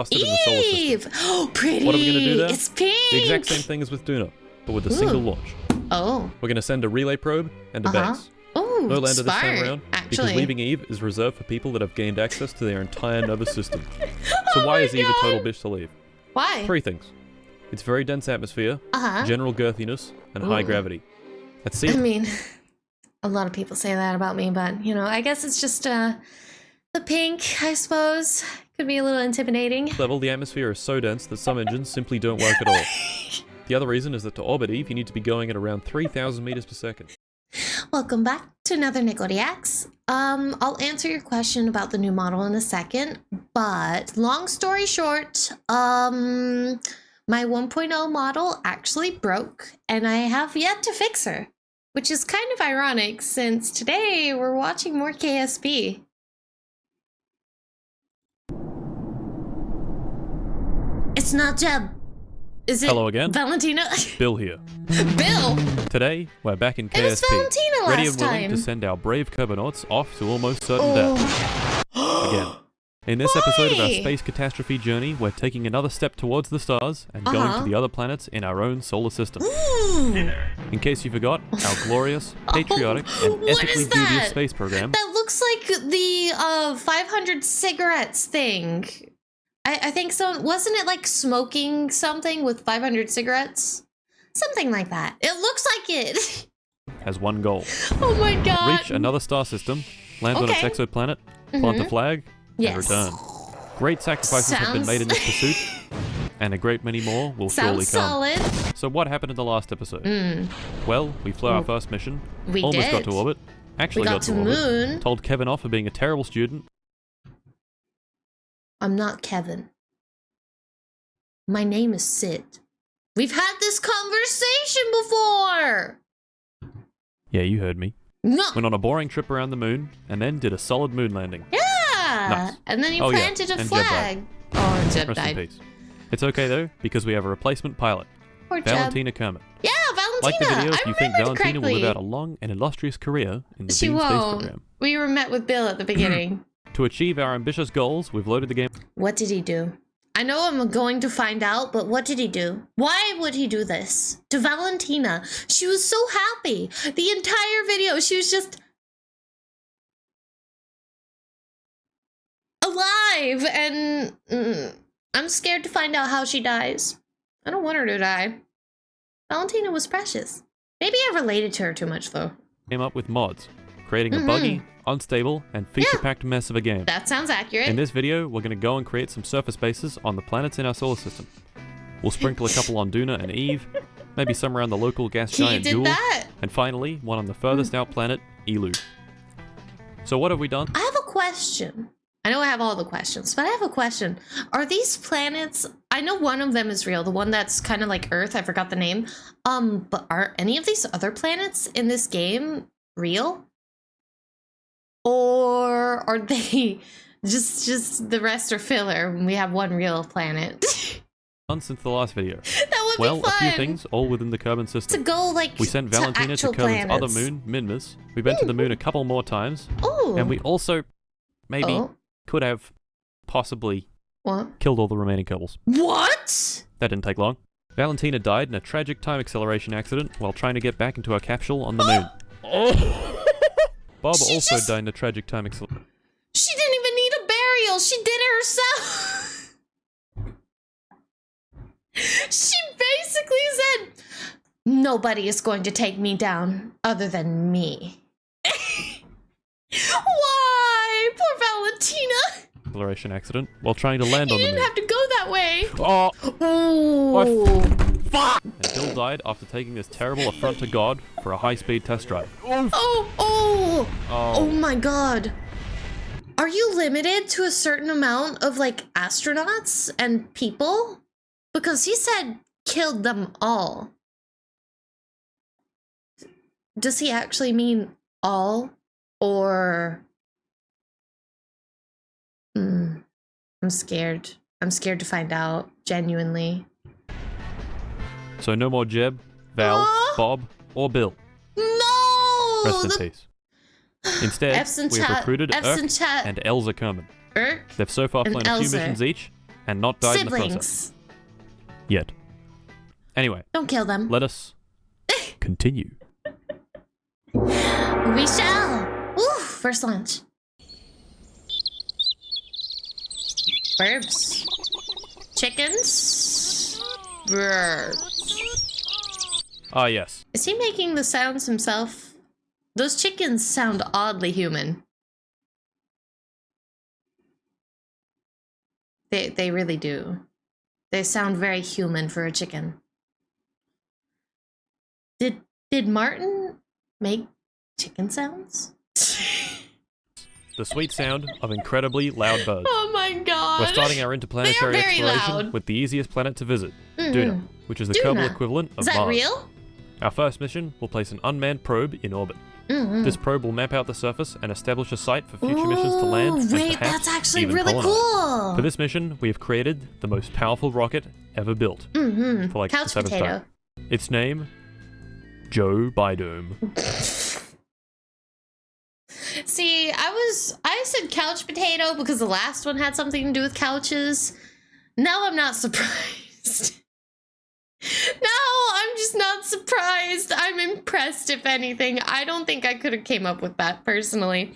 clustered in the solar system. Eve! Oh, pretty! What are we going to do there? It's pink! The exact same thing as with Duna, but with a single launch. Oh. We're going to send a relay probe and a base. Oh, No lander this time smart, around, actually. because leaving Eve is reserved for people that have gained access to their entire nervous system. So why is Eve a total bitch to leave? Why? 3 things. It's very dense atmosphere, Uh-huh. general girthiness, and high gravity. At sea I mean, a lot of people say that about me, but, you know, I guess it's just, the pink, I suppose. Could be a little intimidating. level, the atmosphere is so dense that some engines simply don't work at all. The other reason is that to orbit Eve, you need to be going at around 3,000 meters per second. Welcome back to another NEKO Reacts. I'll answer your question about the new model in a second, but long story short, my 1.0 model actually broke, and I have yet to fix her, which is kind of ironic since today we're watching more KSP. It's not Jeb. Is it Hello again. Valentina? Bill here. Bill! Today, we're back in It was KSP, Valentina ready last and willing time. to send our brave Kerbonauts off to almost certain death. Again. In this episode of our Why? space catastrophe journey, we're taking another step towards the stars and going to the other planets in our own solar system. In case you forgot, our glorious, patriotic, and what ethically is that? dubious space program. That looks like the 500 cigarettes thing. I think so. Wasn't it like smoking something with 500 cigarettes? Something like that. It looks like it. Has one goal. Oh my god. Reach another star system, land on its Okay. exoplanet, plant a flag, and Yes. return. Great sacrifices have been Sounds- made in this pursuit, and a great many more will surely Sounds come. solid. So what happened in the last episode? Well, we flew our first mission, We almost got did. to orbit, actually We got to orbit, moon. told Kevin off for being a terrible student. I'm not Kevin. My name is Sid. We've had this conversation before. Yeah, you heard me. No. Went on a boring trip around the moon, and then did a solid moon landing. Yeah. Nice. And then you Oh, yeah. planted a And Jeb flag. Oh, and Jeb Rest in died. peace. It's okay though, because we have a replacement pilot, Poor Jeb. Valentina Kermit. Yeah, Valentina. Like the video, I if you think remembered Valentina will live correctly. out a long and illustrious career in the She Beam Space won't. program. We were met with Bill at the beginning. To achieve our ambitious goals, we've loaded the game. What did he do? I know I'm going to find out, but what did he do? Why would he do this? To Valentina. She was so happy. The entire video, she was just alive. And I'm scared to find out how she dies. I don't want her to die. Valentina was precious. Maybe I related to her too much, though. Came up with mods, creating a buggy, unstable, and feature-packed mess of a game. That sounds accurate. In this video, we're going to go and create some surface bases on the planets in our solar system. We'll sprinkle a couple on Duna and Eve, maybe some around the local gas He giant did Jool, that. and finally, one on the furthest out planet, Elu. So what have we done? I have a question. I know I have all the questions, but I have a question. Are these planets, I know one of them is real, the one that's kind of like Earth, I forgot the name. But are any of these other planets in this game real? Or are they just the rest are filler and we have one real planet? Done since the last video. That would Well, be fun. a few things, all within the Kerbin To system. go like We sent Valentina to actual Kerbin's other planets. moon, Minmus. We went to the moon a couple more times, Oh. and we also maybe Oh. could have possibly What? killed all the remaining Kerbals. What? That didn't take long. Valentina died in a tragic time acceleration accident while trying to get back into her capsule on the moon. Bob She also just- died in a tragic time acceleration. She didn't even need a burial. She did it herself. She basically said, nobody is going to take me down other than me. Why? Poor Valentina. Acceleration accident while trying to land You on the didn't moon. have to go that way. Oh, Oh. fuck! And Bill died after taking this terrible affront to God for a high-speed test drive. Oh my god. Are you limited to a certain amount of like astronauts and people? Because he said killed them all. Does he actually mean all? Or I'm scared. I'm scared to find out, genuinely. So no more Jeb, Val, Aw. Bob, or Bill. No! Rest in peace. Instead, F's in we have chat. recruited F's in Urk chat. and Elza Kerman. Irk? They've so far and flown a few Elza. missions each, and not died in the process. Siblings. Yet. Anyway. Don't kill them. Let us continue. We shall. Woo! First lunch. Birds. Chickens. Birds. Ah, yes. Is he making the sounds himself? Those chickens sound oddly human. They really do. They sound very human for a chicken. Did Martin make chicken sounds? The sweet sound of incredibly loud birds. Oh my god. We're starting our interplanetary exploration loud. with the easiest planet to visit, Duna, which is the Kerbal equivalent of Is that Mars. real? Our first mission will place an unmanned probe in orbit. This probe will map out the surface and establish a site for future missions to land and wait, perhaps that's actually even really colonize. cool. For this mission, we have created the most powerful rocket ever built. For like Couch the seventh potato. time. Its name, Joe Bidome. See, I said couch potato because the last one had something to do with couches. Now I'm not surprised. No, I'm just not surprised. I'm impressed, if anything. I don't think I could have came up with that personally.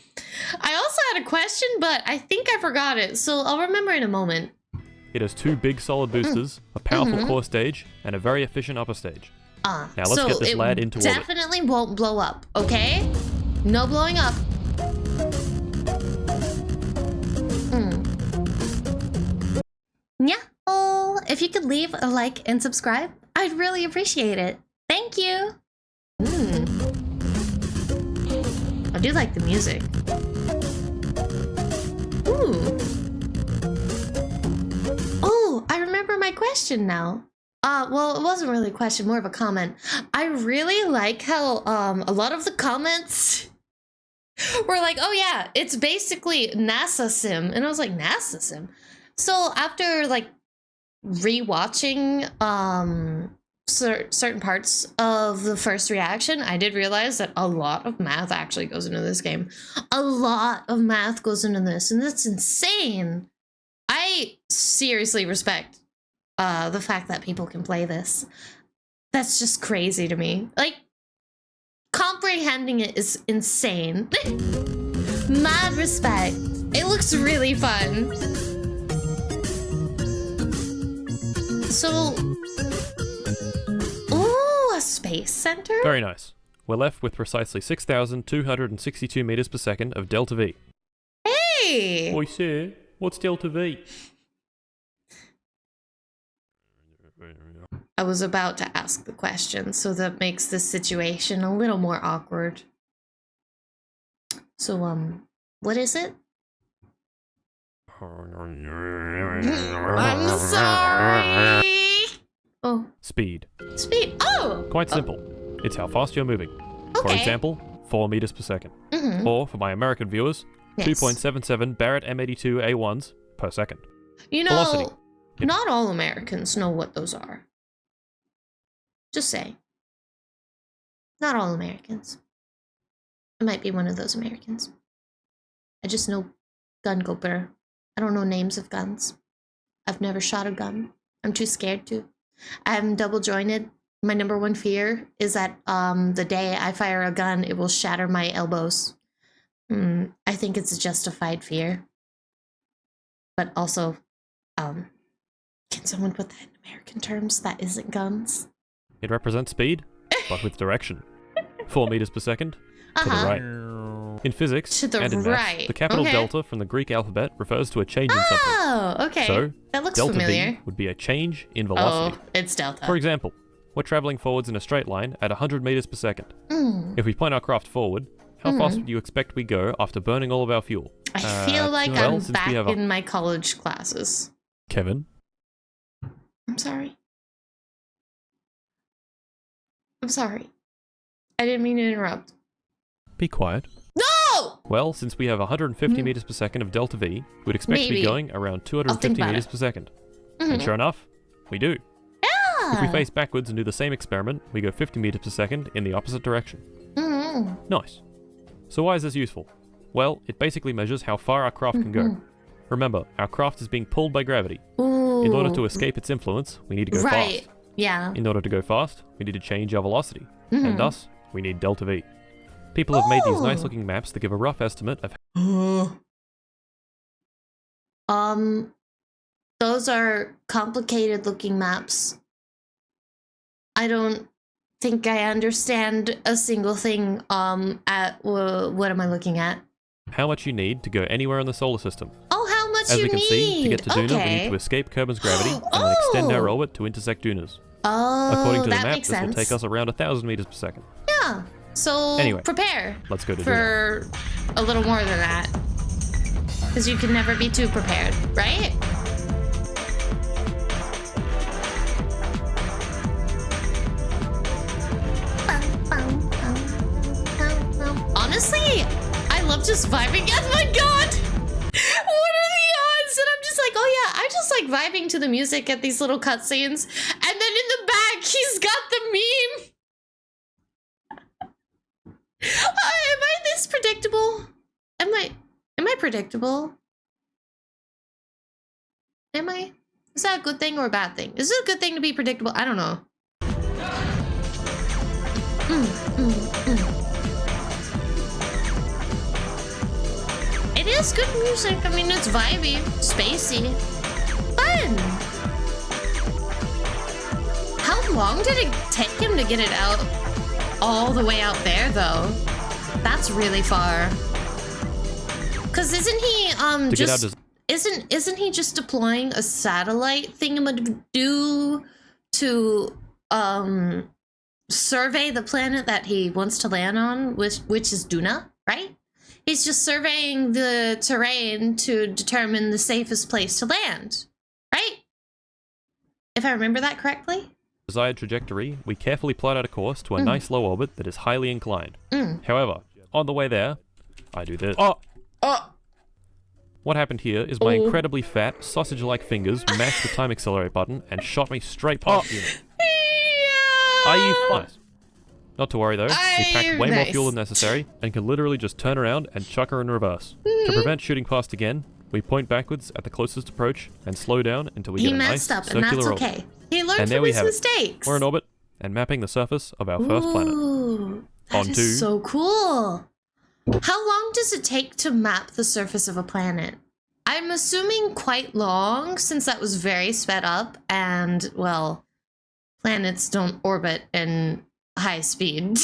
I also had a question, but I think I forgot it, so I'll remember in a moment. It has 2 big solid boosters, a powerful core stage, and a very efficient upper stage. Now let's get this lad into orbit. Definitely won't blow up, okay? No blowing up. Yeah. Oh, if you could leave a like and subscribe, I'd really appreciate it. Thank you. I do like the music. Ooh. Oh, I remember my question now. Well, it wasn't really a question, more of a comment. I really like how a lot of the comments were like, oh yeah, it's basically NASA sim. And I was like, NASA sim? So after like rewatching certain parts of the first reaction, I did realize that a lot of math actually goes into this game. A lot of math goes into this, and that's insane. I seriously respect the fact that people can play this. That's just crazy to me. Like, comprehending it is insane. Mad respect. It looks really fun. So, ooh, a space center? Very nice. We're left with precisely 6,262 meters per second of delta V. Hey! Oi, sir, what's delta V? I was about to ask the question, so that makes this situation a little more awkward. So, what is it? I'm sorry! Oh. Speed. Speed, oh! Quite simple. It's how fast you're moving. For Okay. example, 4 meters per second. Or, for my American viewers, Yes. 2.77 Barrett M82 A1s per second. You know, Velocity. Yep. not all Americans know what those are. Just say. Not all Americans. I might be one of those Americans. I just know gun go better. I don't know names of guns. I've never shot a gun. I'm too scared to. I'm double jointed. My number one fear is that the day I fire a gun, it will shatter my elbows. I think it's a justified fear. But also, can someone put that in American terms? That isn't guns. It represents speed, but with direction. 4 meters per second to the right. In physics To the and in right. math, the capital Okay. delta from the Greek alphabet refers to a change in something. Oh, okay. So, that looks delta familiar. V would be a change in velocity. Oh, it's delta. For example, we're traveling forwards in a straight line at 100 meters per second. If we point our craft forward, how fast would you expect we go after burning all of our fuel? I feel like well, I'm since back we have a- in my college classes. Kevin? I'm sorry. I'm sorry. I didn't mean to interrupt. Be quiet. No! Well, since we have 150 meters per second of delta V, we'd expect to be Maybe. going around 250 about meters it. per second. And sure enough, we do. If we face backwards and do the same experiment, we go 50 meters per second in the opposite direction. Nice. So why is this useful? Well, it basically measures how far our craft can go. Remember, our craft is being pulled by gravity. Ooh. Ooh. In order to escape its influence, we need to go fast. Yeah. In order to go fast, we need to change our velocity. And thus, we need delta V. People have made these nice looking maps that give a rough estimate of those are complicated looking maps. I don't think I understand a single thing what am I looking at? how much you need to go anywhere in the solar system. Oh, how much As you we can need. see, to get to Duna, we need to escape Kerbal's gravity and then extend our orbit to intersect Duna's. Oh, According to the that map, makes this sense. will take us around 1,000 meters per second. Yeah. So Anyway, prepare Let's go to Duna. for a little more than that. Because you can never be too prepared, right? Honestly, I love just vibing. Oh my god! What are the odds? And I'm just like, oh yeah, I just like vibing to the music at these little cutscenes. And then in the back, he's got the meme. Am I this predictable? Am I predictable? Am I? Is that a good thing or a bad thing? Is it a good thing to be predictable? I don't know. It is good music. I mean, it's vibey, spacey, fun. How long did it take him to get it out? All the way out there, though. That's really far. Cause isn't he isn't he just deploying a satellite thingamadoo to survey the planet that he wants to land on, which is Duna, right? He's just surveying the terrain to determine the safest place to land, right? If I remember that correctly. Desired trajectory, we carefully plot out a course to a nice low orbit that is highly inclined. However, on the way there, I do this. What happened here is my incredibly fat, sausage-like fingers mashed the time accelerate button and shot me straight past you. Are you fine? Not to worry though, we packed way more fuel than necessary and can literally just turn around and chuck her in reverse. To prevent shooting past again, we point backwards at the closest approach and slow down until we get a nice circular orbit. Okay. He learned And there from we his have mistakes. it. We're in orbit and mapping the surface of our first planet. That is so cool. How long does it take to map the surface of a planet? I'm assuming quite long, since that was very sped up and, well, planets don't orbit in high speed.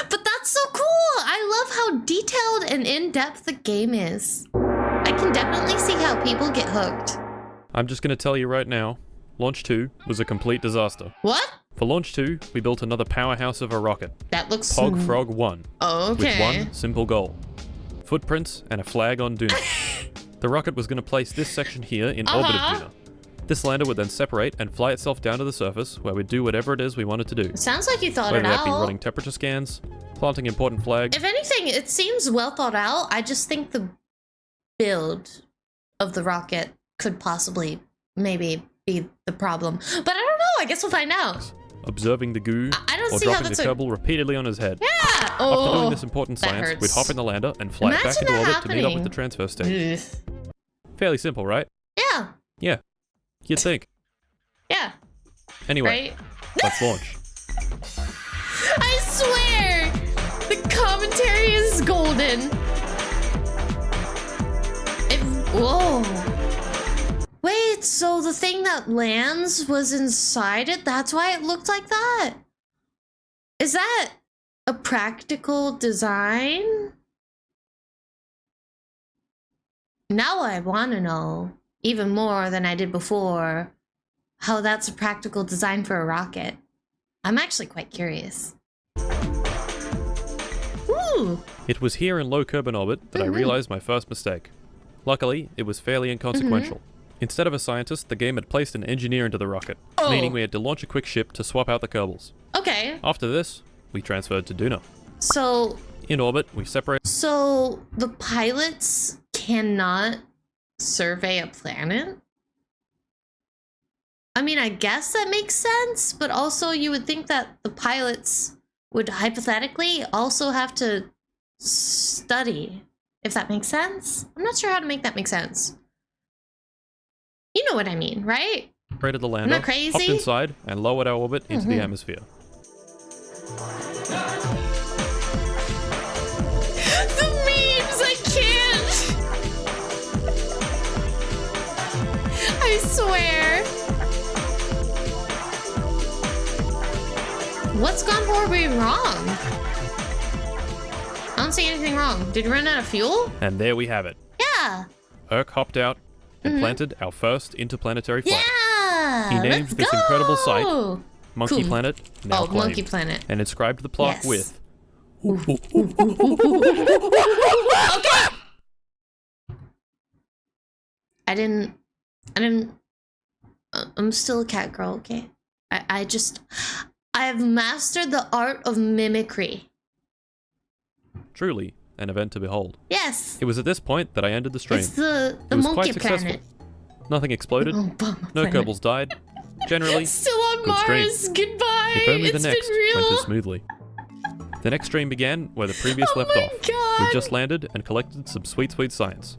But that's so cool! I love how detailed and in-depth the game is. I can definitely see how people get hooked. I'm just gonna tell you right now, Launch 2 was a complete disaster. What? For Launch 2, we built another powerhouse of a rocket. That looks... Pog Frog 1. Okay. With one simple goal. Footprints and a flag on Duna. The rocket was going to place this section here in orbit of Duna. This lander would then separate and fly itself down to the surface, where we'd do whatever it is we wanted to do. Sounds like you thought Whether it out. that be running temperature scans, planting important flags. If anything, it seems well thought out. I just think the build of the rocket could possibly maybe be the problem. But I don't know. I guess we'll find out. Observing the goo, I don't or see how dropping the that's Kerbal repeatedly on his head. Yeah! After doing this important science, we'd hop in the lander and fly back into orbit to meet up with the transfer stage. Fairly simple, right? Yeah. Yeah. You'd think. Yeah. Anyway, let's launch. I swear! The commentary is golden. Whoa. Wait, so the thing that lands was inside it? That's why it looked like that? Is that a practical design? Now I want to know, even more than I did before, how that's a practical design for a rocket. I'm actually quite curious. Ooh. It was here in low Kerbal orbit that I realized my first mistake. Luckily, it was fairly inconsequential. Instead of a scientist, the game had placed an engineer into the rocket, meaning we had to launch a quick ship to swap out the Kerbals. Okay. After this, we transferred to Duna. So... In orbit, we separate... So, the pilots cannot survey a planet? I mean, I guess that makes sense, but also you would think that the pilots would hypothetically also have to study, if that makes sense. I'm not sure how to make that make sense. You know what I mean, right? Created the lander, Isn't that crazy? hopped inside, and lowered our orbit into the atmosphere. The memes, I can't. I swear. What's gone horribly wrong? I don't see anything wrong. Did you run out of fuel? And there we have it. Yeah. Urk hopped out and planted our first interplanetary flag. Yeah. He named let's this go. incredible site Monkey Cool. Planet, now claimed, Monkey Planet. and inscribed the plaque Yes. with Okay. I didn't. I'm still a cat girl. Okay. I've mastered the art of mimicry. truly an event to behold. Yes. It was at this point that I ended the stream. It's the It was Monkey quite successful. Planet. Nothing exploded, Oh, bummer no planet. Kerbals died. Generally, Still on good stream. Mars. Goodbye. if only It's the next been real. went as smoothly. The next stream began where the previous Oh left my off. God. We just landed and collected some sweet science.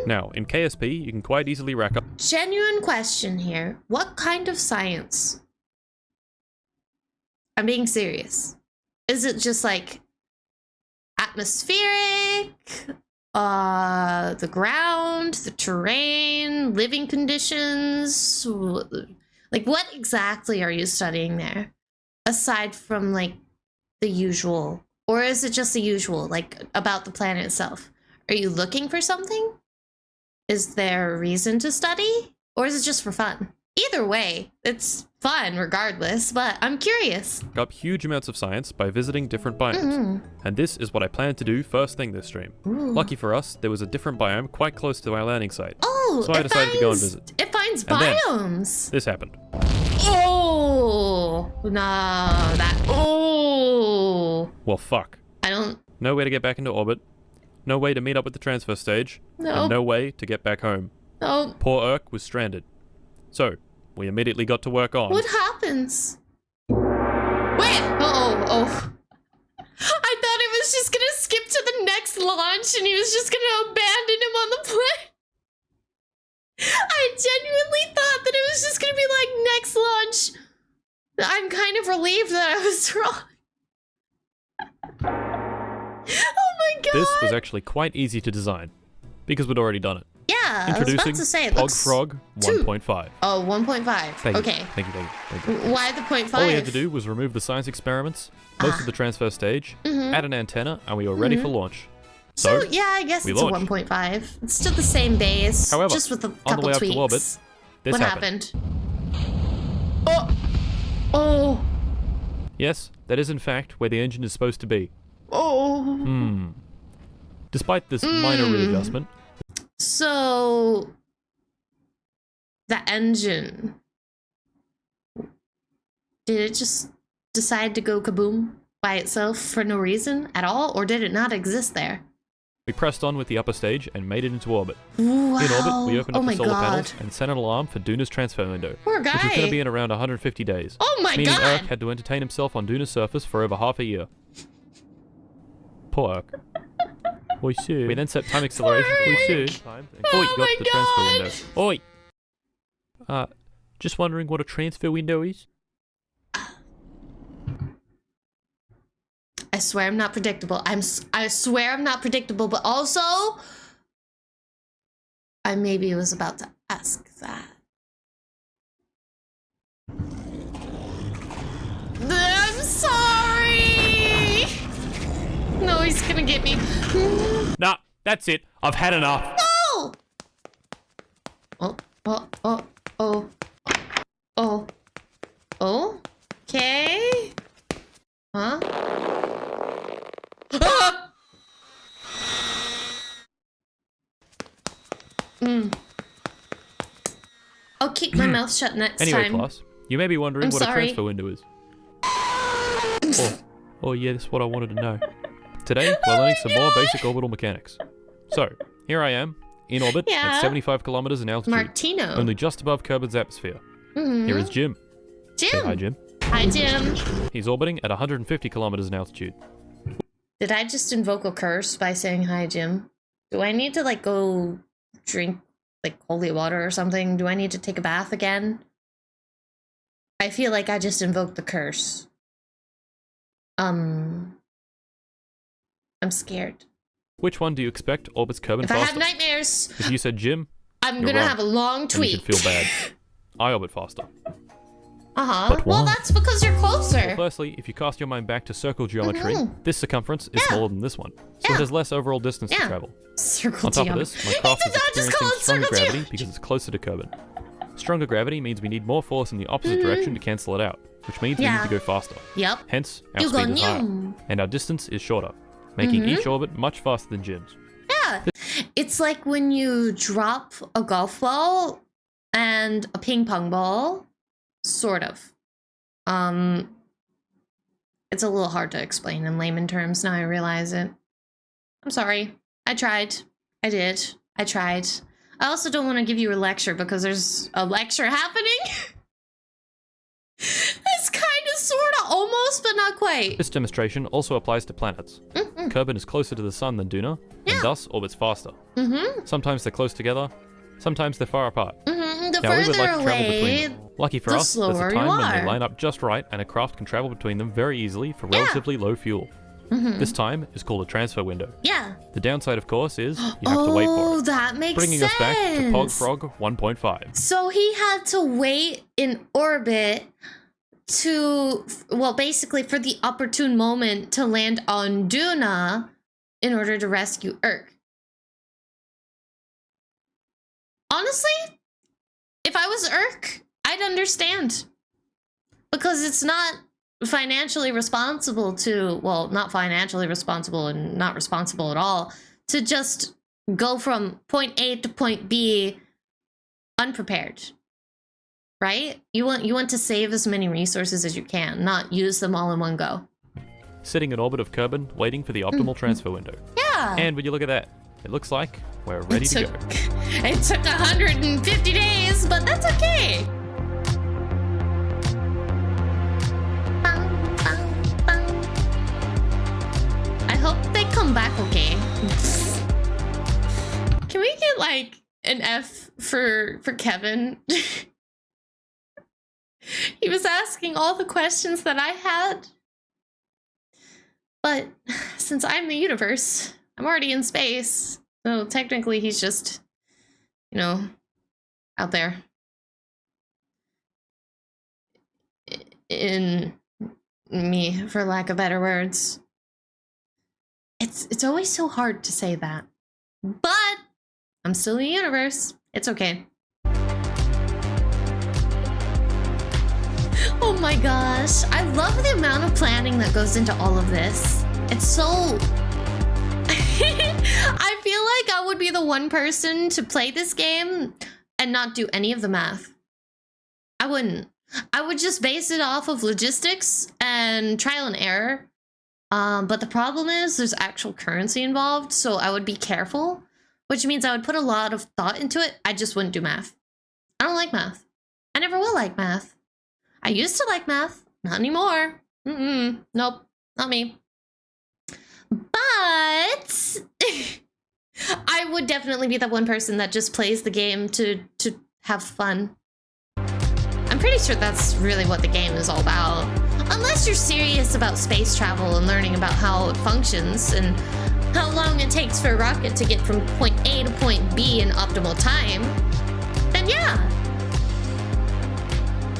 Now, in KSP, you can quite easily rack up Genuine question here. What kind of science? I'm being serious. Is it just like atmospheric? The ground, the terrain, living conditions? Like, what exactly are you studying there? Aside from, like, the usual. Or is it just the usual, like, about the planet itself? Are you looking for something? Is there a reason to study? Or is it just for fun? Either way, it's fun regardless, but I'm curious. up huge amounts of science by visiting different biomes. And this is what I plan to do first thing this stream. Ooh. Lucky for us, there was a different biome quite close to our landing site. Oh, So I it decided to go and finds- visit. It finds And then- biomes. This happened. Oh, no, that. Oh, Well, fuck. I don't. No way to get back into orbit. No way to meet up with the transfer stage. No. And no way to get back home. Oh, Poor Urk was stranded. So, we immediately got to work on... what happens? Wait. Oh. I thought it was just gonna skip to the next launch and he was just gonna abandon him on the plane. I genuinely thought that it was just gonna be like next launch. I'm kind of relieved that I was wrong. Oh my god. This was actually quite easy to design, because we'd already done it. Yeah, I was Introducing about to say it Pog looks. Frog too- 1.5. Oh, 1.5. Thank Okay. you. Thank you. Why the 0.5? All we had to do was remove the science experiments, most of the transfer stage, add an antenna, and we were ready for launch. So yeah, I guess we it's launched. a 1.5. It's still the same base, However, just with a on the couple way up to tweaks. orbit, this What happened. Oh. Yes, that is in fact where the engine is supposed to be. Oh. Despite this minor readjustment, So the engine, did it just decide to go kaboom by itself for no reason at all, or did it not exist there? we pressed on with the upper stage and made it into orbit. Wow. In orbit, we opened Oh up my the solar God. panels and set an alarm for Duna's transfer window, Poor which is going to guy. be in around 150 days. Oh my meaning God. Urk had to entertain himself on Duna's surface for over half a year. Poor Urk. We then set time acceleration times and Oh got to my the transfer God. window. Oi! Just wondering what a transfer window is? I swear I'm not predictable. I swear I'm not predictable, but also I maybe was about to ask that. I'm sorry. No, he's gonna get me. Nah, that's it. I've had enough. No. Oh. Okay. Huh? Ah! I'll keep my mouth shut next Anyway, time. class, you may be wondering I'm what sorry. a transfer window is. Oh yeah, that's what I wanted to know. Today, we're learning some more basic orbital mechanics. So, here I am, in orbit Yeah. at 75 kilometers in altitude, Martino. only just above Kerbal's atmosphere. Mhm. Here is Jim. Jim. Say hi, Jim. Hi, Jim. He's orbiting at 150 kilometers in altitude. Did I just invoke a curse by saying hi, Jim? Do I need to like go drink like holy water or something? Do I need to take a bath again? I feel like I just invoked the curse. I'm scared. Which one do you expect orbits Kerbin If faster? I have nightmares, If you said Jim, I'm gonna have a long tweet. You should feel bad. I orbit faster. Uh-huh. Well, that's because you're closer. Well, firstly, if you cast your mind back to circle geometry, this circumference is smaller than this one, so it has less overall distance to travel. Circle On top of geometry. this, my craft is experiencing stronger gravity geometry. because it's closer to Kerbin. Stronger gravity means we need more force in the opposite direction to cancel it out, which means we need to go faster. Yep. Hence, our You speed go is higher, new. and our distance is shorter, making each orbit much faster than Jim's. Yeah. It's like when you drop a golf ball and a ping pong ball, sort of. It's a little hard to explain in layman terms, now I realize it. I'm sorry. I tried. I did. I tried. I also don't want to give you a lecture because there's a lecture happening. It's kind of, sort of, almost, but not quite. This demonstration also applies to planets. Kerbin is closer to the sun than Duna, and thus orbits faster. Sometimes they're close together, sometimes they're far apart. The Now, we would further like to travel between away, them. Lucky for the us, there's a slower time you when they are. line up just right and a craft can travel between them very easily for relatively low fuel. This time is called a transfer window. Yeah. The downside, of course, is you have to wait for Oh, it. that makes Bringing sense. us back to Pog Frog 1.5. So he had to wait in orbit to, well, basically for the opportune moment to land on Duna in order to rescue Urk. Honestly, if I was Urk, I'd understand. Because it's not financially responsible to, well, not financially responsible and not responsible at all, to just go from point A to point B unprepared. Right? You want to save as many resources as you can, not use them all in one go. Sitting in orbit of Kerbin, waiting for the optimal transfer window. Yeah. And would you look at that? It looks like we're ready to go. It took 150 days, but that's okay. I hope they come back okay. Can we get like an F for Kevin? He was asking all the questions that I had. But since I'm the universe, I'm already in space. So technically he's just, you know, out there. In me, for lack of better words. It's always so hard to say that. But I'm still the universe. It's okay. Oh my gosh. I love the amount of planning that goes into all of this. It's so... I feel like I would be the one person to play this game and not do any of the math. I wouldn't. I would just base it off of logistics and trial and error. But the problem is there's actual currency involved, so I would be careful, which means I would put a lot of thought into it. I just wouldn't do math. I don't like math. I never will like math. I used to like math, not anymore. Nope, not me. But I would definitely be the one person that just plays the game to have fun. I'm pretty sure that's really what the game is all about. Unless you're serious about space travel and learning about how it functions and how long it takes for a rocket to get from point A to point B in optimal time, then yeah.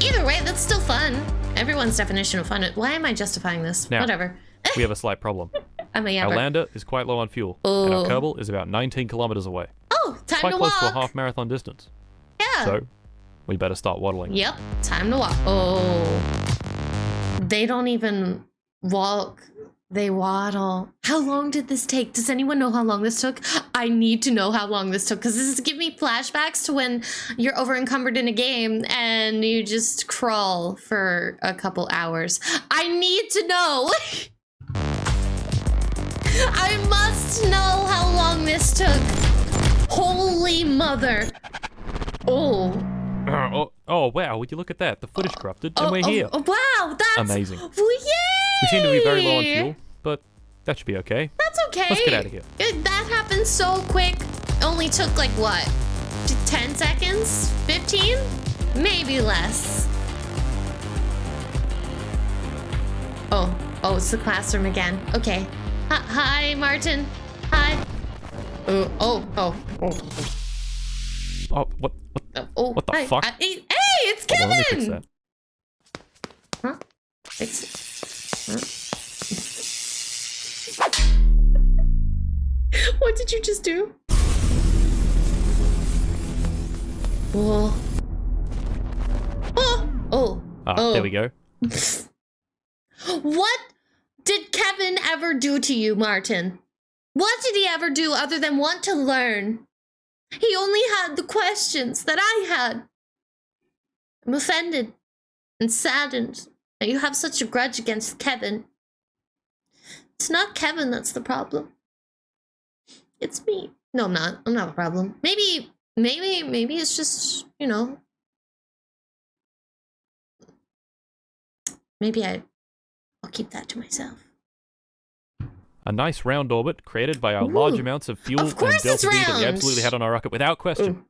Either way, that's still fun. Everyone's definition of fun. Why am I justifying this? Now, whatever. We have a slight problem. I'm a Our yapper. lander is quite low on fuel, and our Kerbal is about 19 kilometers away. Oh, time Quite to close walk. to a half marathon distance. Yeah. So, we better start waddling. Yep, time to walk. Oh. They don't even walk. They waddle. How long did this take? Does anyone know how long this took? I need to know how long this took because this is giving me flashbacks to when you're over encumbered in a game and you just crawl for a couple hours. I need to know. I must know how long this took. Holy mother. Oh. Oh, wow, would you look at that? The footage corrupted, and we're here. Wow, that's amazing. Yay! We seem to be very low on fuel, but that should be okay. That's okay. Let's get out of here. That happened so quick. Only took like what? 10 seconds? 15? Maybe less. Oh, it's the classroom again. Okay. Hi, Martin. Hi. Oh, what the hi. fuck? Hey, it's Kevin! Hold on, let me fix that. Huh? Fix it. Huh? What did you just do? Whoa. Oh. There we go. What did Kevin ever do to you, Martin? What did he ever do other than want to learn? He only had the questions that I had. I'm offended and saddened that you have such a grudge against Kevin. It's not Kevin that's the problem. It's me. No, I'm not. I'm not a problem. Maybe it's just, you know. Maybe I'll keep that to myself. A nice round orbit created by our large amounts of fuel and delta V that we absolutely had on our rocket without question.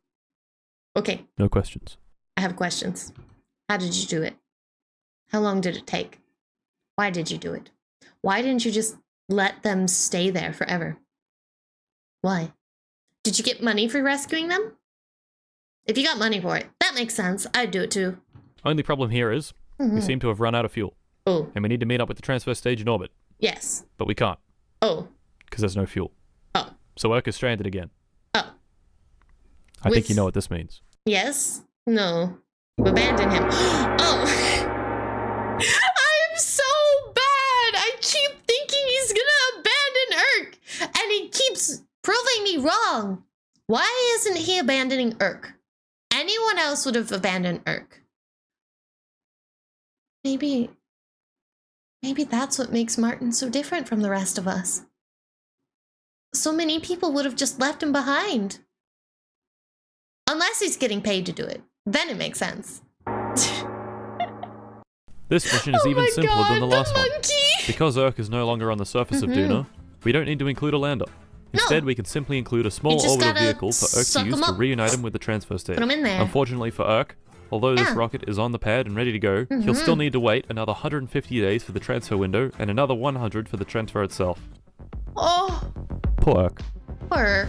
Ooh. Okay. No questions. I have questions. How did you do it? How long did it take? Why did you do it? Why didn't you just let them stay there forever? Why? Did you get money for rescuing them? If you got money for it, that makes sense. I'd do it too. Only problem here is we seem to have run out of fuel. Oh. And we need to meet up with the transfer stage in orbit. Yes. But we can't. Oh. Because there's no fuel. Oh. So Urk is stranded again. Oh. I think you know what this means. Yes? No. Abandon him. Oh. I'm so bad. I keep thinking he's gonna abandon Urk. And he keeps proving me wrong. Why isn't he abandoning Urk? Anyone else would have abandoned Urk. Maybe that's what makes Martin so different from the rest of us. So many people would have just left him behind. Unless he's getting paid to do it. Then it makes sense. This mission is even simpler than the last one. Monkey! Because Urk is no longer on the surface of Duna, we don't need to include a lander. Instead, we can simply include a small orbital vehicle for Urk to use to reunite him with the transfer stage. Put him in there. Unfortunately for Urk, although this rocket is on the pad and ready to go, he'll still need to wait another 150 days for the transfer window and another 100 for the transfer itself. Oh. Poor Urk. Poor Urk.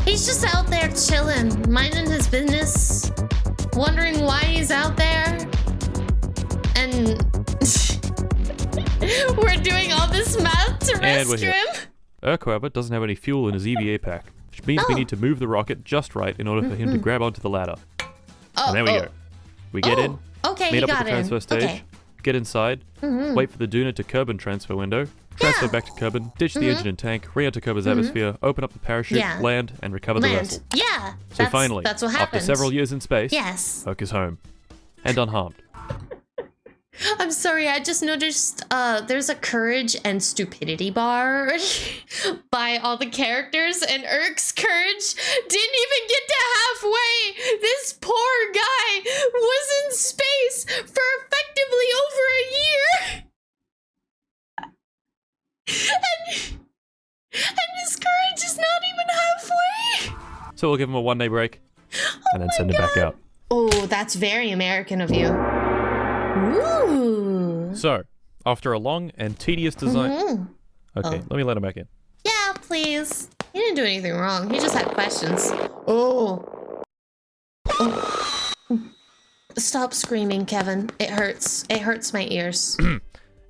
He's just out there chilling, minding his business, wondering why he's out there. And we're doing all this math to rescue him. Urk, however, doesn't have any fuel in his EVA pack, which means we need to move the rocket just right in order for him to grab onto the ladder. And there we go. We get in, meet up with the transfer stage, get inside, wait for the Duna to Kerbin transfer window, transfer back to Kerbin, ditch the engine and tank, re-enter Kerbin's atmosphere, open up the parachute, land, and recover the vessel. Yeah. So finally, that's what after several years in space, Urk is home. And unharmed. I'm sorry, I just noticed there's a courage and stupidity bar by all the characters, and Urk's courage didn't even get to halfway. This poor guy was in space for effectively over a year. And his courage is not even halfway. So we'll give him a one-day break and then send him back out. Oh, that's very American of you. Ooh. So, after a long and tedious design... Okay, let me let him back in. Yeah, please. He didn't do anything wrong. He just had questions. Oh. Stop screaming, Kevin. It hurts. It hurts my ears.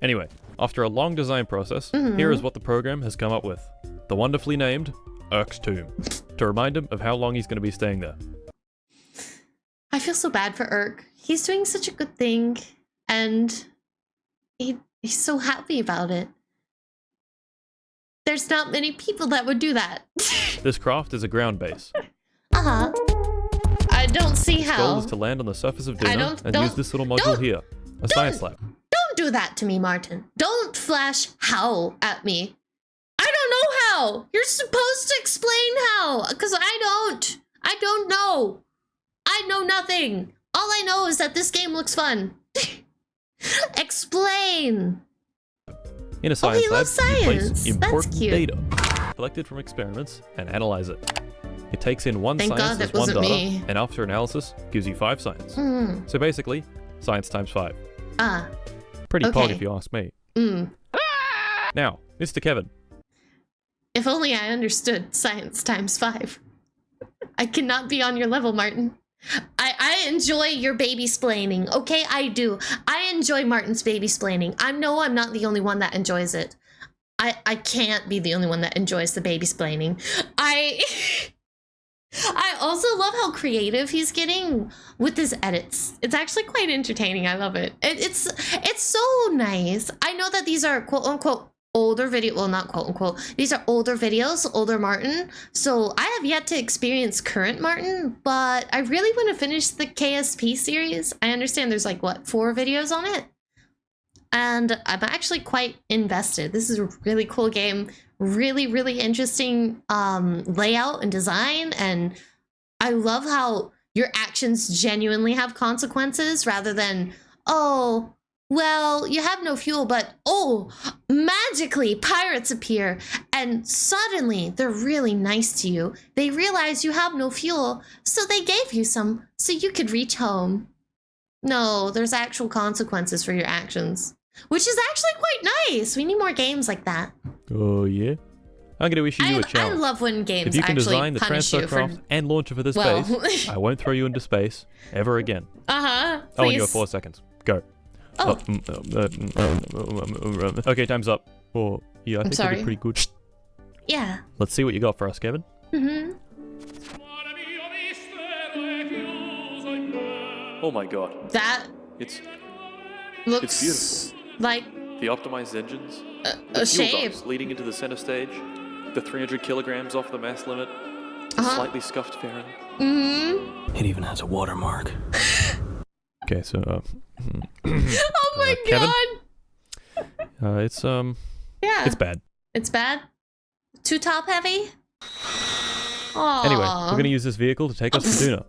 Anyway, after a long design process, here is what the program has come up with. The wonderfully named Urk's Tomb, to remind him of how long he's going to be staying there. I feel so bad for Urk. He's doing such a good thing, and he's so happy about it. There's not many people that would do that. This craft is a ground base. I don't see how. Its goal is to land on the surface of Duna and use this little module here, a science lab. Don't do that to me, Martin. Don't flash how at me. I don't know how. You're supposed to explain how, because I don't know. I know nothing. All I know is that this game looks fun. Explain. In a science lab, you place That's important cute. data collected from experiments and analyze it. It takes in one Thank science God as that one wasn't data, me. and after analysis, gives you 5 science. So basically, science times 5. Ah. Pretty Okay. pog if you ask me. Now, Mr. Kevin. If only I understood science times 5. I cannot be on your level, Martin. I enjoy your baby-splaining. Okay, I do. I enjoy Martin's baby-splaining. I'm not the only one that enjoys it. I can't be the only one that enjoys the baby-splaining. I also love how creative he's getting with his edits. It's actually quite entertaining. I love it. It's so nice. I know that these are quote-unquote older video, well, not quote unquote, these are older videos, older Martin, so I have yet to experience current Martin, but I really want to finish the KSP series. I understand there's like what, 4 videos on it, and I'm actually quite invested. This is a really cool game, really interesting layout and design, and I love how your actions genuinely have consequences rather than, oh, well, you have no fuel, but oh, magically pirates appear and suddenly they're really nice to you. They realize you have no fuel, so they gave you some so you could reach home. No, there's actual consequences for your actions, which is actually quite nice. We need more games like that. Oh, yeah? I'm going to issue you a challenge. I love when games if you can actually design the punish transfer you craft for... and launcher for this space, I won't throw you into space ever again. Please. Oh, and you have 4 seconds. Go. Oh. Okay, time's up. Oh, yeah, I think I sorry. did pretty good. Yeah. Let's see what you got for us, Kevin. Oh my god. That It's looks beautiful. like The optimized engines, a fuel shame. dumps leading into the center stage, the 300 kilograms off the mass limit, the slightly scuffed fairing. It even has a watermark. Okay, so Oh my Kevin? god. It's Yeah. it's bad. It's bad. Too top heavy. Aww. Anyway, we're gonna use this vehicle to take us to Duna.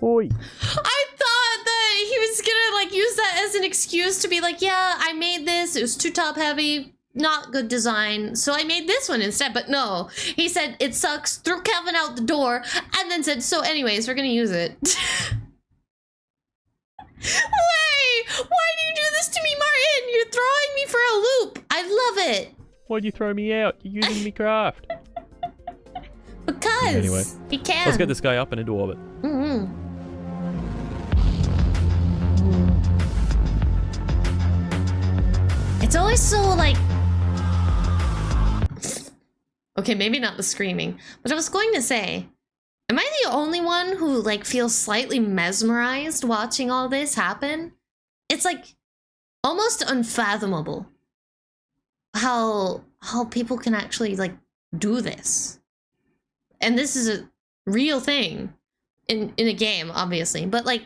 Oi. I thought that he was gonna like use that as an excuse to be like, yeah, I made this. It was too top heavy. Not good design. So I made this one instead. But no, he said it sucks. Threw Kevin out the door, and then said, so anyways, we're gonna use it. Wait, why do you do this to me, Martin? You're throwing me for a loop. I love it. Why'd you throw me out? You're using me craft. Because Anyway, he can. let's get this guy up and into orbit. It's always so like... Okay, maybe not the screaming, but I was going to say, am I the only one who like feels slightly mesmerized watching all this happen? It's like almost unfathomable how people can actually like do this. And this is a real thing in a game, obviously, but like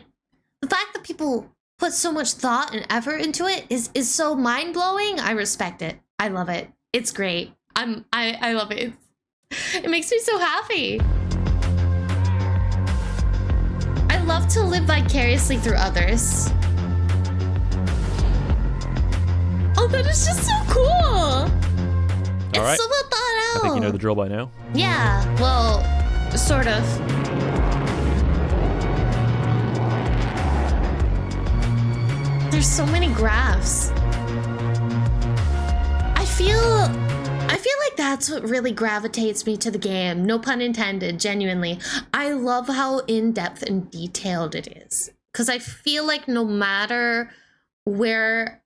the fact that people put so much thought and effort into it is so mind-blowing. I respect it. I love it. It's great. I love it. It makes me so happy. I love to live vicariously through others. Oh, that is just so cool. It's right. so well thought out. I think you know the drill by now. Yeah, well, sort of. There's so many graphs. I feel like that's what really gravitates me to the game. No pun intended, genuinely. I love how in-depth and detailed it is. Because I feel like no matter where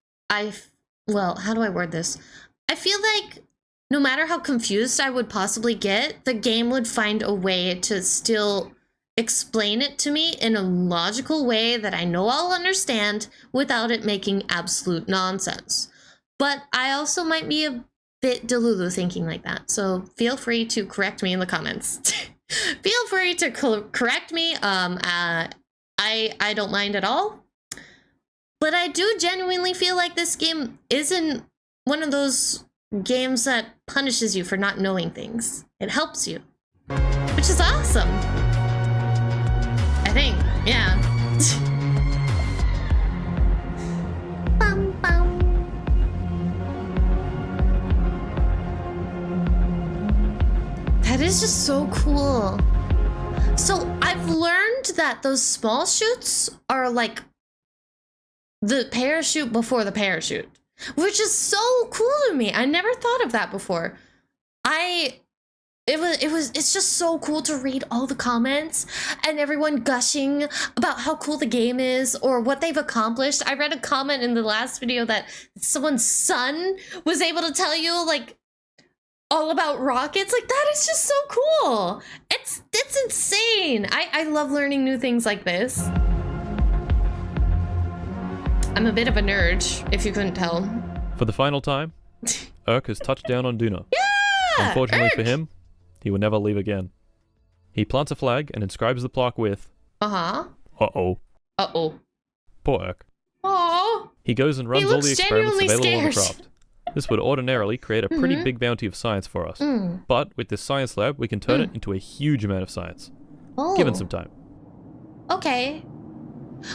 well, how do I word this? I feel like no matter how confused I would possibly get, the game would find a way to still explain it to me in a logical way that I know I'll understand without it making absolute nonsense. But I also might be a bit delulu thinking like that, so feel free to correct me in the comments. Feel free to correct me. I don't mind at all. But I do genuinely feel like this game isn't one of those games that punishes you for not knowing things. It helps you, which is awesome. I think, yeah. Bum, bum. That is just so cool. So I've learned that those small chutes are like the parachute before the parachute, which is so cool to me. I never thought of that before. It's just so cool to read all the comments and everyone gushing about how cool the game is or what they've accomplished. I read a comment in the last video that someone's son was able to tell you like all about rockets. Like, that is just so cool. It's insane. I love learning new things like this. I'm a bit of a nerd, if you couldn't tell. For the final time, Urk has touched down on Duna. Yeah! Unfortunately Urk! for him, he will never leave again. He plants a flag and inscribes the plaque with... Uh-huh. Uh-oh. Uh-oh. Poor Urk. Aww. He goes and runs all the experiments available on the scared. craft. This would ordinarily create a pretty big bounty of science for us. But with this science lab, we can turn it into a huge amount of science. Oh. Given some time. Okay.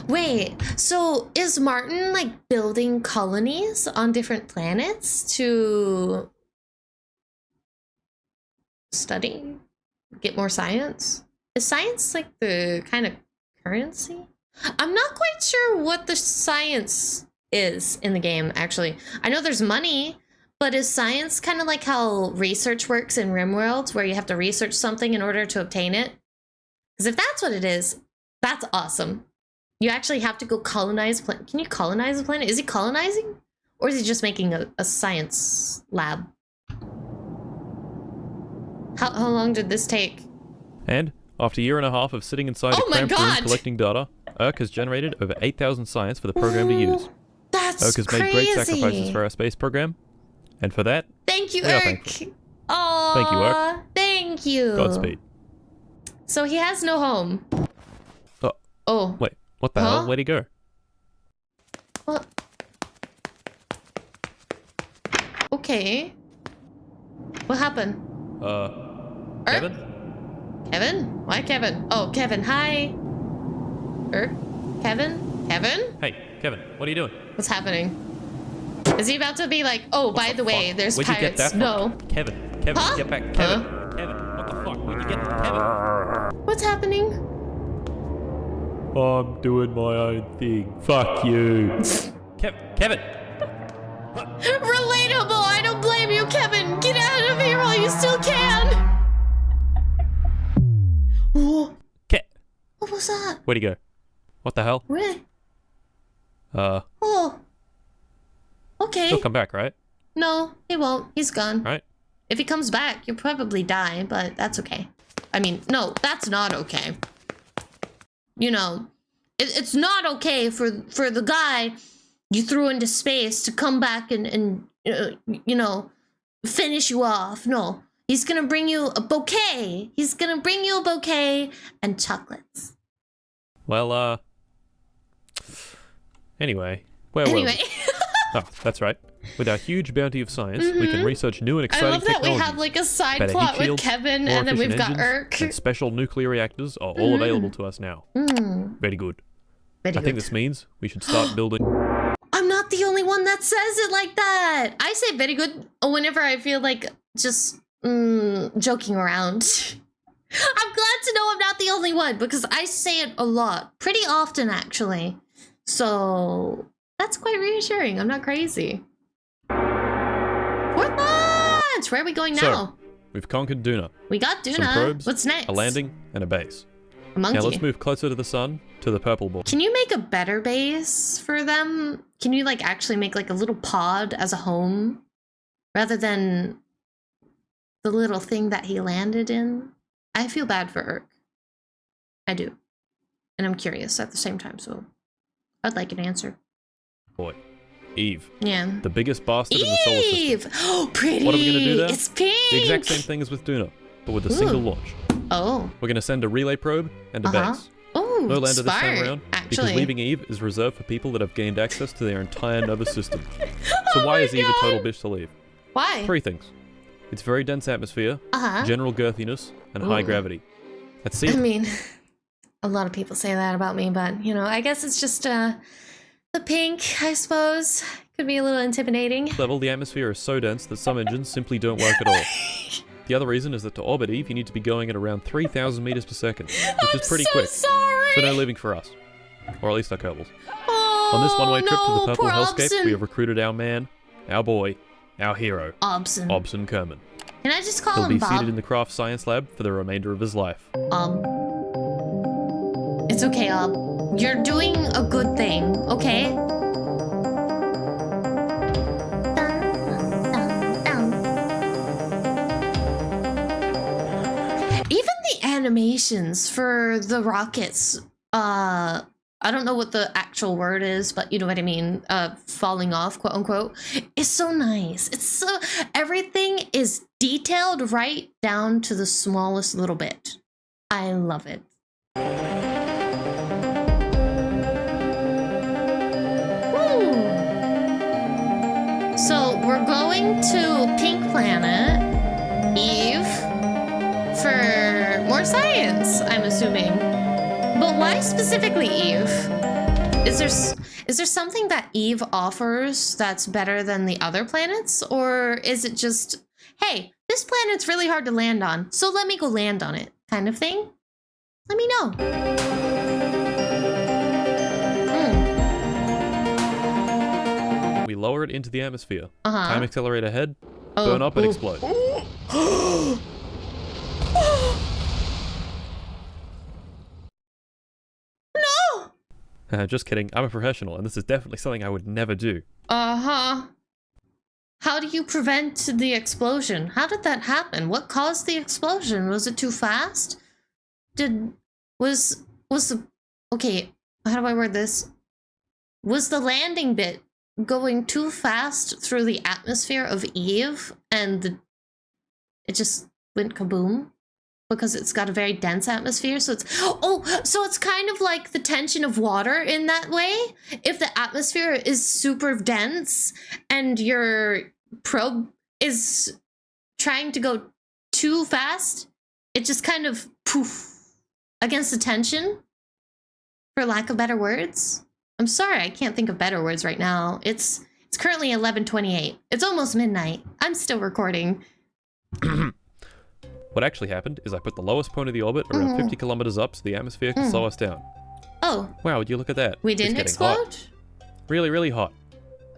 Wait, so is Martin like building colonies on different planets to study, get more science? Is science like the kind of currency? I'm not quite sure what the science is in the game, actually. I know there's money, but is science kind of like how research works in RimWorld, where you have to research something in order to obtain it? Because if that's what it is, that's awesome. You actually have to go colonize a planet. Can you colonize a planet? Is he colonizing? Or is he just making a science lab? How long did this take? And after a year and a half of sitting inside a cramped room collecting data, Urk has generated over 8,000 science for the program to use. That's Urk has made great sacrifices for our space program, and for that, thank you, we are Urk. thankful. Aww, Thank you, Urk. Thank you. Godspeed. So he has no home. Oh. Wait, what the hell? Where'd he go? What? Okay. What happened? Kevin? Kevin? Why Kevin? Oh, Kevin. Hi. Kevin? Kevin? Hey, Kevin, what are you doing? What's happening? Is he about to be like, oh, by the way, there's Where'd pirates? you get that from? No. Kevin, get back. Kevin, what the fuck? Where'd you get that? Kevin? What's happening? I'm doing my own thing. Fuck you. Kevin! Relatable! I don't blame you, Kevin! Get out of here while you still can! Whoa. What was that? Where'd he go? What the hell? Where? Oh. Okay. He'll come back, right? No, he won't. He's gone. Right? If he comes back, you'll probably die, but that's okay. I mean, no, that's not okay. You know, it's not okay for the guy you threw into space to come back and you know, finish you off. No, he's gonna bring you a bouquet. He's gonna bring you a bouquet and chocolates. Well, anyway, where were we? Oh, that's right. With our huge bounty of science, we can research new and exciting I love that technologies. we have like a side Better plot heat with shields, Kevin, more and then we've efficient got engines, Urk. and special nuclear reactors are all available to us now. Very good. I think this means we should start building... I'm not the only one that says it like that. I say very good whenever I feel like just joking around. I'm glad to know I'm not the only one because I say it a lot. Pretty often, actually. So that's quite reassuring. I'm not crazy. Fourth launch! Where are we going now? So, we've conquered Duna. We got Duna. Some probes, What's next? a landing, and a base. A monkey. Now let's move closer to the sun, to the purple ball. Can you make a better base for them? Can you like actually make like a little pod as a home rather than the little thing that he landed in? I feel bad for Urk. I do. And I'm curious at the same time, so I'd like an answer. Boy. Eve. Yeah. The biggest bastard in the solar system. Eve! Oh, pretty! What are we going to do there? It's pink! The exact same thing as with Duna, but with a single launch. Oh. We're going to send a relay probe and a base. Oh, No lander this time smart, around, actually. because leaving Eve is reserved for people that have gained access to their entire nervous system. So why is Eve a total bitch to leave? Why? 3 things. Its very dense atmosphere, general girthiness, and high gravity. That's it. I mean, a lot of people say that about me, but, you know, I guess it's just, the pink, I suppose. Could be a little intimidating. Level, the atmosphere is so dense that some engines simply don't work at all. The other reason is that to orbit Eve, you need to be going at around 3,000 meters per second, which is pretty quick. Sorry. So no leaving for us. Or at least our Kerbals. Oh, On this one-way trip to the Purple poor Hellscape, Obson. we have recruited our man, our boy, our hero, Obson. Obson Kerman. Can I just call He'll him be Bob? seated in the craft science lab for the remainder of his life. It's okay, Ob. You're doing a good thing, okay? Even the animations for the rockets, I don't know what the actual word is, but you know what I mean, falling off, quote unquote, is so nice. It's so, everything is detailed right down to the smallest little bit. I love it. Woo. So we're going to Pink Planet, Eve, for more science, I'm assuming. But why specifically Eve? Is there something that Eve offers that's better than the other planets? Or is it just, hey, this planet's really hard to land on, so let me go land on it, kind of thing? Let me know. We lower it into the atmosphere. Uh-huh. Time accelerate ahead, burn up and explode. No! Just kidding, I'm a professional, and this is definitely something I would never do. Uh-huh. How do you prevent the explosion? How did that happen? What caused the explosion? Was it too fast? Okay, how do I word this? Was the landing bit going too fast through the atmosphere of Eve and it just went kaboom? Because it's got a very dense atmosphere, so it's kind of like the tension of water in that way. If the atmosphere is super dense and your probe is trying to go too fast, it just kind of poof against the tension, for lack of better words. I'm sorry, I can't think of better words right now. It's currently 11:28. It's almost midnight. I'm still recording. What actually happened is I put the lowest point of the orbit around 50 kilometers up so the atmosphere can slow us down. Oh. Wow, would you look at that? We didn't it's getting explode? Hot. Really, really hot.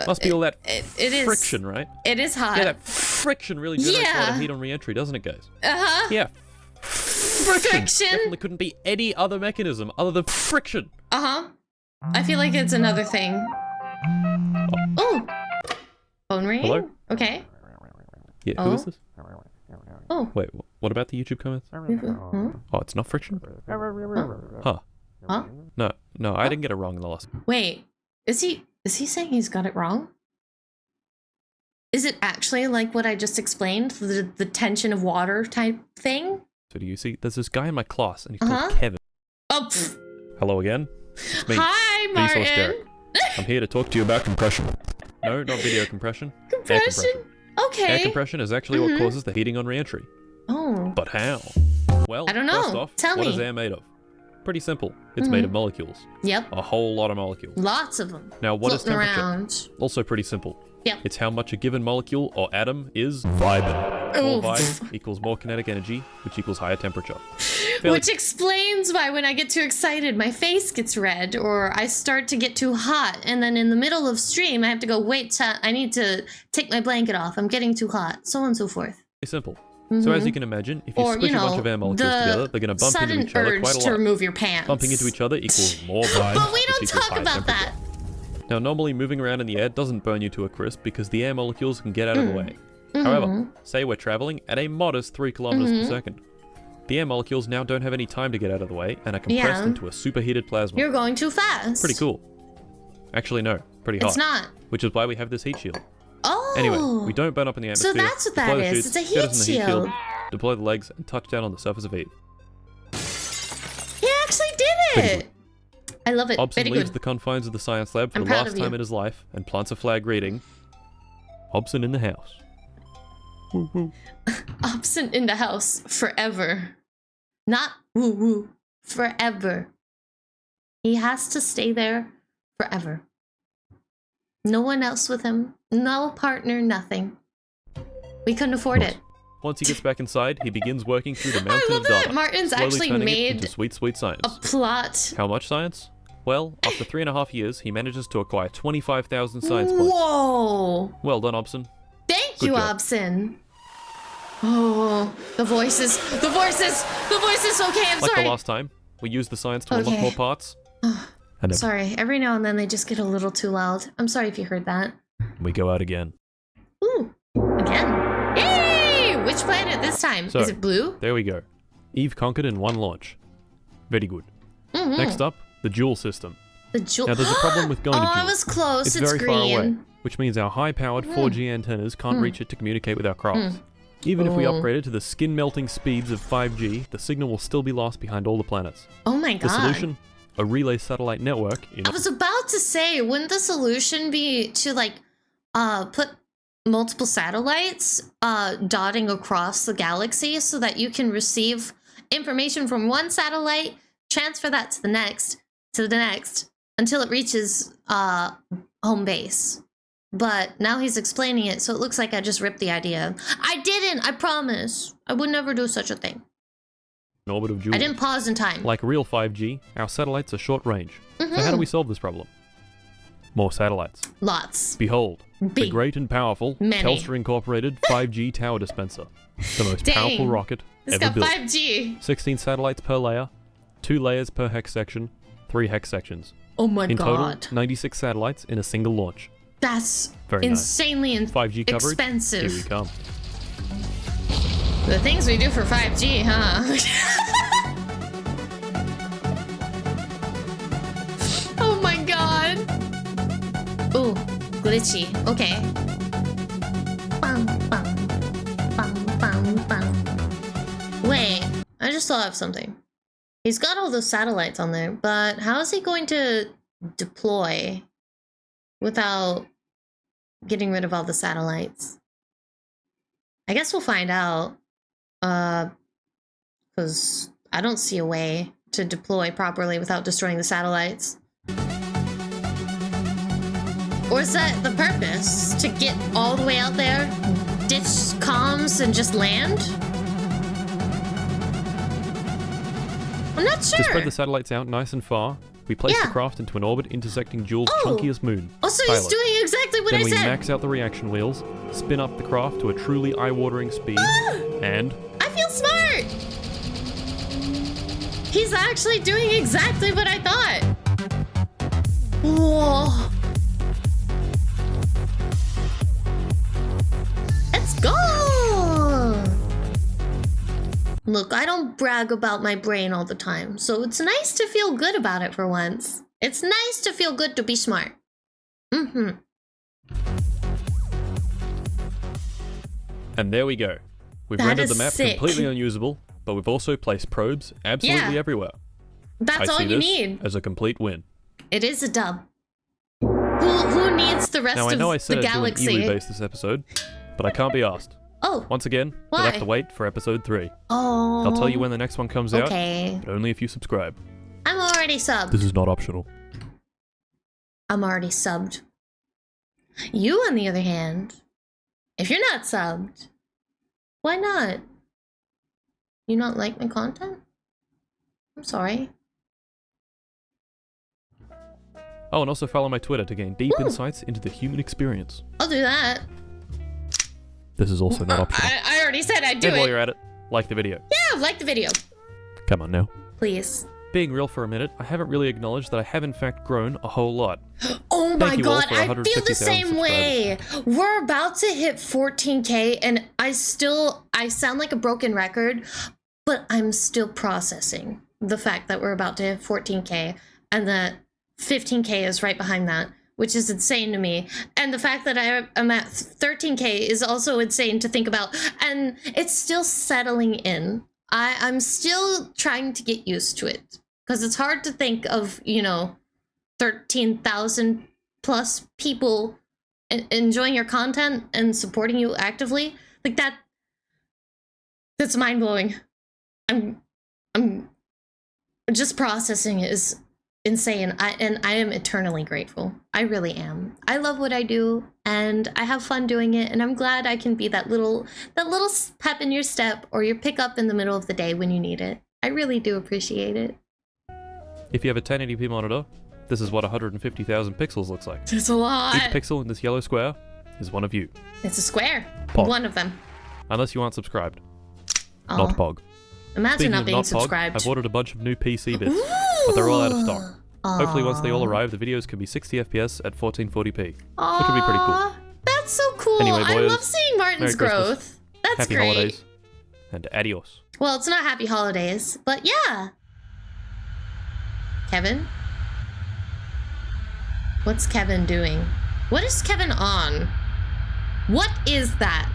Must be all that It is friction, right? It is hot. Yeah, that friction really generates a lot of heat on re-entry, doesn't it, guys? Uh-huh. Yeah. Friction. Definitely couldn't be any other mechanism other than friction. Uh-huh. I feel like it's another thing. Oh. Phone ringing? Hello? Okay. Yeah, who is this? Oh. Wait, what about the YouTube comments? Huh? Oh, it's not friction? Huh. Huh? No, I didn't get it wrong in the last. Wait. Is he saying he's got it wrong? Is it actually like what I just explained? The tension of water type thing? So do you see? There's this guy in my class, and he's called Kevin. Oh, pfft. Hello again. It's me. Hi, Vsauce Martin. Derek. I'm here to talk to you about compression. No, not video compression. Air Compression? compression. Okay. Air compression is actually what causes the heating on re-entry. Oh. But how? Well, I don't know. first off, Tell what me. is air made of? Pretty simple. It's made of molecules. Yep. A whole lot of molecules. Lots of them. Now, what is floating temperature? around. Also pretty simple. Yep. It's how much a given molecule or atom is vibing. More Oof. vibe equals more kinetic energy, which equals higher temperature. Fairly Which explains why when I get too excited, my face gets red, or I start to get too hot, and then in the middle of stream, I have to go, wait, I need to take my blanket off. I'm getting too hot, so on and so forth. simple. So as you can imagine, if you Or, squish a bunch of air molecules together, they're going to bump into each other quite a to lot. remove your pants. Bumping into each other equals more vibe, But we which don't equals talk higher about temperature. that. Now, normally moving around in the air doesn't burn you to a crisp because the air molecules can get out of the way. However, say we're traveling at a modest 3 kilometers per second. The air molecules now don't have any time to get out of the way and are compressed into a superheated plasma. You're going too fast. Pretty cool. Actually, no. Pretty hot. It's not. Which is why we have this heat shield. Oh. Anyway, we don't burn up in the atmosphere. So that's what deploy that the is. chutes, It's a get heat us in the heat shield. deploy the legs, and touch down on the surface of Eve. He actually did Pretty it. I love it. Hobson Very leaves good. the confines of the science lab for I'm the proud last of you. time in his life and plants a flag reading, Hobson in the house. Woo woo. Absent in the house forever. Not woo woo. Forever. He has to stay there forever. No one else with him. No partner, nothing. We couldn't afford it. Once he gets back inside, he begins working through the I mountain love of that data, Martin's slowly actually turning it made into sweet, sweet science. a plot. How much science? Well, after 3.5 years, he manages to acquire 25,000 science points. Whoa! Well done, Obson. Thank Good you, job. Obson. Oh, the voices. Okay, I'm Like sorry. the last time, we used the science to unlock Okay. more parts. And then Sorry, every now and then they just get a little too loud. I'm sorry if you heard that. we go out again. Ooh, again. Yay! Which planet this time? So, Is it blue? There we go. Eve conquered in one launch. Very good. Mm-hmm. Next up, the Jool system. The Jool. Now there's a problem with going to Oh, Jool. I was close. It's It's very green. far away, which means our high-powered 4G antennas can't reach it to communicate with our craft. Even if we Oh. upgraded to the skin-melting speeds of 5G, the signal will still be lost behind all the planets. Oh my The god. solution? A relay satellite network in I was about to say, wouldn't the solution be to like put multiple satellites dotting across the galaxy so that you can receive information from one satellite, transfer that to the next, until it reaches home base. But now he's explaining it, so it looks like I just ripped the idea. I didn't, I promise. I would never do such a thing. orbit of Jool. I didn't pause in time. Like real 5G, our satellites are short range. So how do we solve this problem? More satellites. Lots. Behold, the Big. great and powerful Many. Telstra Incorporated 5G tower dispenser. The most Dang. powerful rocket It's ever got built. 5G. 16 satellites per layer, 2 layers per hex section, 3 hex sections. Oh my In god. total, 96 satellites in a single launch. That's Very nice. insanely 5G coverage. expensive. Here we come. The things we do for 5G, huh? Oh my god. Ooh, glitchy. Okay. Bum, bum, bum, bum, bum. Wait, I just thought of something. He's got all those satellites on there, but how is he going to deploy without getting rid of all the satellites? I guess we'll find out. Because I don't see a way to deploy properly without destroying the satellites. Or is that the purpose? To get all the way out there, ditch comms, and just land? I'm not sure. To spread the satellites out nice and far, we place Yeah. the craft into an orbit intersecting Jool's Oh. chunkiest moon. Also, he's Pilot. doing exactly what Then I we said. max out the reaction wheels, spin up the craft to a truly eye-watering speed, and I feel smart. He's actually doing exactly what I thought. Whoa. Let's go. Look, I don't brag about my brain all the time, so it's nice to feel good about it for once. It's nice to feel good to be smart. Mm-hmm. And there we go. We've That rendered is the map sick. completely unusable, but we've also placed probes absolutely Yeah. everywhere. That's I all see you this need. as a complete win. It is a dub. Who needs the rest Now I of know I the said I'd do an galaxy? Iwi base this episode, but I can't be asked. Oh, Once again, Why? you'll have to wait for episode 3. oh. I'll tell you when the next one comes out, Okay. but only if you subscribe. I'm already subbed. This is not optional. I'm already subbed. You, on the other hand, if you're not subbed, why not? You not like my content? I'm sorry. Oh, and also follow my Twitter to gain deep Ooh. insights into the human experience. I'll do that. This is also not optional. I already said I'd do And while it. you're at it, like the video. Yeah, like the video, Come on now. please. Being real for a minute, I haven't really acknowledged that I have in fact grown a whole lot. Oh my you all god, for I feel the 150,000 same way. We're about to hit 14K and I sound like a broken record, but I'm still processing the fact that we're about to hit 14K and that 15K is right behind that, which is insane to me. And the fact that I'm at 13K is also insane to think about. And it's still settling in. I'm still trying to get used to it because it's hard to think of, 13,000 plus people enjoying your content and supporting you actively. Like that's mind blowing. I'm just processing it is insane. I am eternally grateful. I really am. I love what I do, and I have fun doing it, and I'm glad I can be that little pep in your step or your pickup in the middle of the day when you need it. I really do appreciate it. If you have a 1080p monitor, this is what 150,000 pixels looks like. It's a lot. Each pixel in this yellow square is one of you. It's a square. Pog. One of them. Unless you aren't subscribed. Oh. Not Pog. Imagine Speaking not of being not subscribed. Pog, I've ordered a bunch of new PC bits, but they're all out of stock. Hopefully once they all arrive, the videos can be 60 FPS at 1440p, which would be pretty cool. That's so cool. Anyway, I boys, love seeing Martin's Merry growth. Christmas, That's Happy great. holidays, and adios. Well, it's not happy holidays, but yeah. Kevin? What's Kevin doing? What is Kevin on? What is that?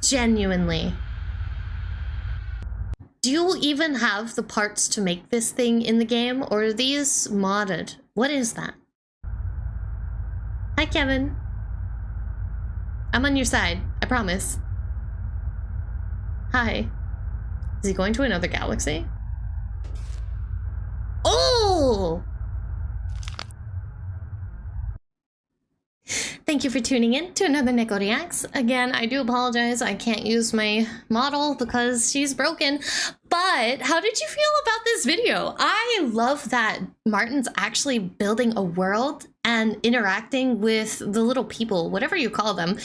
Genuinely. Do you even have the parts to make this thing in the game, or are these modded? What is that? Hi, Kevin. I'm on your side, I promise. Hi. Is he going to another galaxy? Oh! Thank you for tuning in to another NEKO Reacts. Again, I do apologize. I can't use my model because she's broken. But how did you feel about this video? I love that Martin's actually building a world and interacting with the little people, whatever you call them,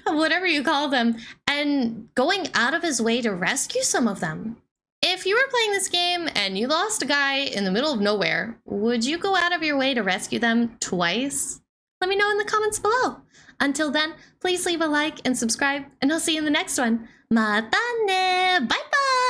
whatever you call them, and going out of his way to rescue some of them. If you were playing this game and you lost a guy in the middle of nowhere, would you go out of your way to rescue them twice? Let me know in the comments below. Until then, please leave a like and subscribe, and I'll see you in the next one. Mata ne! Bye bye!